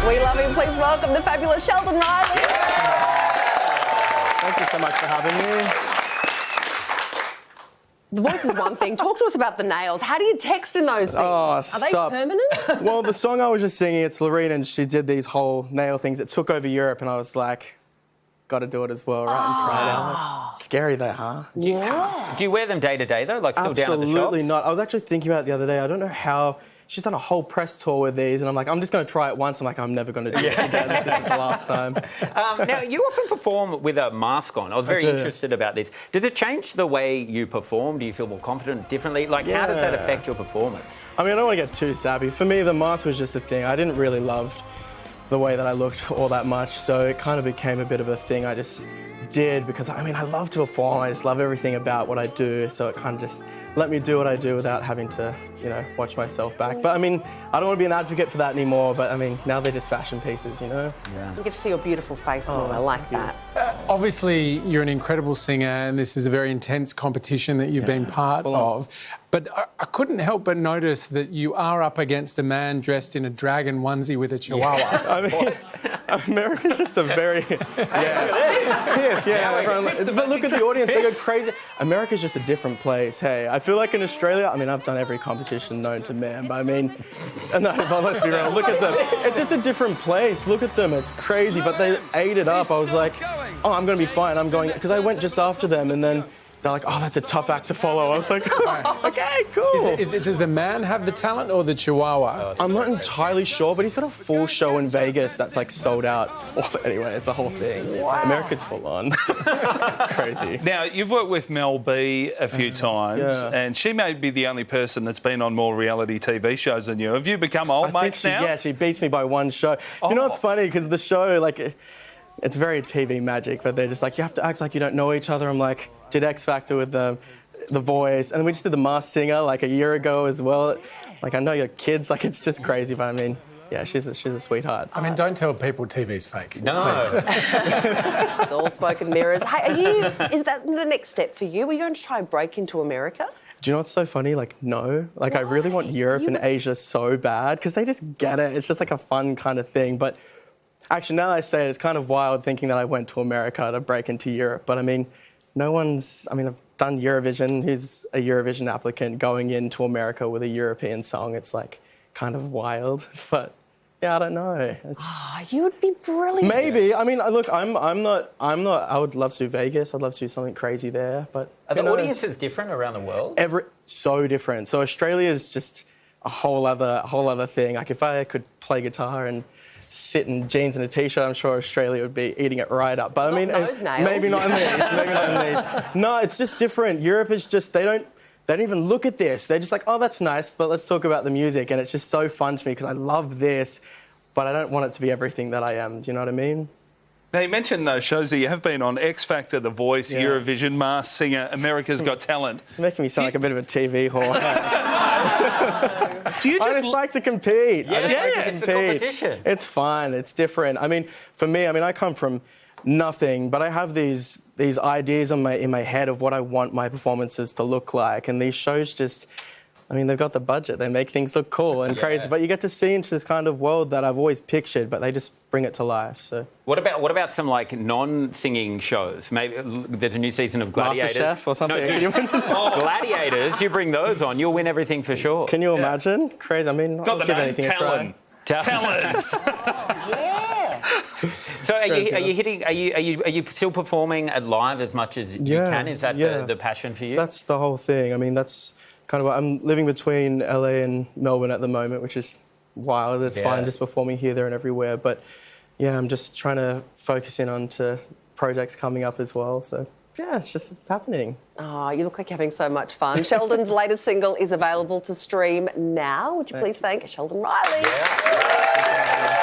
We love him. Please welcome the fabulous Sheldon Riley. Thank you so much for having me. The voice is one thing. Talk to us about the nails. How do you text in those things? Oh, Are stop. they permanent? Well, the song I was just singing, it's Lorena, and she did these whole nail things. It took over Europe, and I was like, got to do it as well, right? And try it out. Scary though, huh? Yeah. Do you wear them day to day though? Like still down at the shops? Absolutely not. I was actually thinking about it the other day. I don't know how. She's done a whole press tour with these, and I'm like, I'm just going to try it once. I'm like, I'm never going to do this again. This is the last time. Now, you often perform with a mask on. I was very interested about this. Does it change the way you perform? Do you feel more confident differently? Like, how does that affect your performance? I mean, I don't want to get too savvy. For me, the mask was just a thing. I didn't really love the way that I looked all that much, so it kind of became a bit of a thing I just did because, I mean, I love to perform. I just love everything about what I do, so it kind of just let me do what I do without having to, you know, watch myself back. But I mean, I don't want to be an advocate for that anymore, but I mean, now they're just fashion pieces, you know? You get to see your beautiful face more. I like that. Obviously, you're an incredible singer, and this is a very intense competition that you've been part of. But I couldn't help but notice that you are up against a man dressed in a dragon onesie with a chihuahua. I mean, America's just a very... But look at the audience, they go crazy. America's just a different place, hey. I feel like in Australia, I mean, I've done every competition known to man, but I mean, no, but let's be real, look at them. It's just a different place, look at them, it's crazy, but they ate it up. I was like, oh, I'm gonna be fine, I'm going, because I went just after them, and then they're like, oh, that's a tough act to follow. I was like, okay, cool. Does the man have the talent or the chihuahua? I'm not entirely sure, but he's got a full show in Vegas that's like sold out. Well, anyway, it's a whole thing. Wow. America's full on. Crazy. Now, you've worked with Mel B a few times, and she may be the only person that's been on more reality TV shows than you. Have you become old mates now? Yeah, she beats me by one show. You know what's funny? Because the show, like, it's very TV magic, but they're just like, you have to act like you don't know each other. I'm like, did X Factor with The Voice, and we just did The Masked Singer like a year ago as well. Like, I know your kids, like, it's just crazy, but I mean, yeah, she's a sweetheart. I mean, don't tell people TV's fake. No. It's all smoke and mirrors. Hey, is that the next step for you? Are you going to try and break into America? Do you know what's so funny? Like, no. Like, I really want Europe and Asia so bad because they just get it. It's just like a fun kind of thing. But actually, now that I say it, it's kind of wild thinking that I went to America to break into Europe. But I mean, I've done Eurovision. Who's a Eurovision applicant going into America with a European song? It's like kind of wild. But yeah, I don't know. You would be brilliant. Maybe. I mean, look, I'm not. I would love to do Vegas. I'd love to do something crazy there. But are the audiences different around the world? So different. So Australia is just a whole other thing. Like, if I could play guitar and sit in jeans and a t-shirt, I'm sure Australia would be eating it right up. But I mean, maybe not in these. No, it's just different. Europe is just, they don't even look at this. They're just like, oh, that's nice, but let's talk about the music. And it's just so fun to me because I love this, but I don't want it to be everything that I am. Do you know what I mean? Now, you mentioned those shows that you have been on: X Factor, The Voice, Eurovision, Masked Singer, America's Got Talent. You're making me sound like a bit of a TV whore. Do you I just like to compete. It's a competition. It's fun. It's different. I mean, for me, I come from nothing, but I have these ideas in my head of what I want my performances to look like, and these shows just, I mean, they've got the budget. They make things look cool and crazy, but you get to see into this kind of world that I've always pictured, but they just bring it to life. So. What about some like non-singing shows? Maybe there's a new season of Gladiators. MasterChef or something. No, Gladiators. You bring those on, you'll win everything for sure. Can you imagine? Crazy. I mean, got the give name anything a try. Talents. So are you still performing at live as much as you can? Is that the passion for you? That's the whole thing. I mean, that's kind of what I'm living between LA and Melbourne at the moment, which is wild. It's fine just performing here, there and everywhere. But yeah, I'm just trying to focus in on to projects coming up as well. So yeah, it's happening. Oh, you look like you're having so much fun. Sheldon's latest single is available to stream now. Would you please thank Sheldon Riley? Yeah.